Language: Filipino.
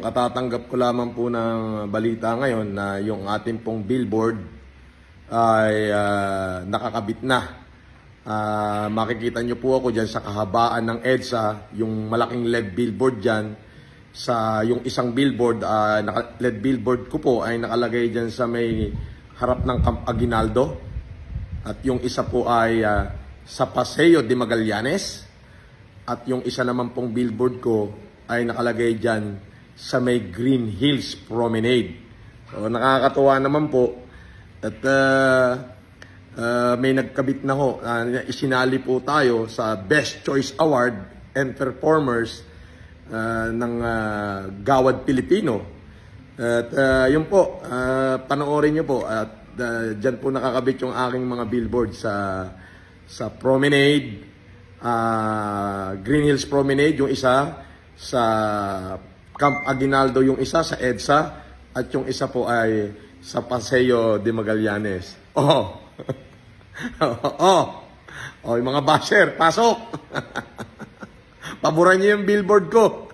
katatanggap ko lamang po ng balita ngayon na yung ating pong billboard ay nakakabit na. Makikita nyo po ako dyan sa kahabaan ng EDSA, yung malaking LED billboard dyan. Sa yung isang billboard, LED billboard ko po ay nakalagay dyan sa may harap ng Camp Aguinaldo. At yung isa po ay sa Paseo de Magallanes. At yung isa naman pong billboard ko ay nakalagay dyan sa may Green Hills Promenade. So nakakatuwa naman po. At may nagkabit na ho. Isinali po tayo sa Best Choice Award and Performers ng Gawad Pilipino. At yun po, panoorin nyo po. At dyan po nakakabit yung aking mga billboard sa Promenade, Green Hills Promenade yung isa, sa Camp Aguinaldo yung isa, sa EDSA, at yung isa po ay sa Paseo de Magallanes. Yung mga basher, pasok! Paboran niyo yung billboard ko.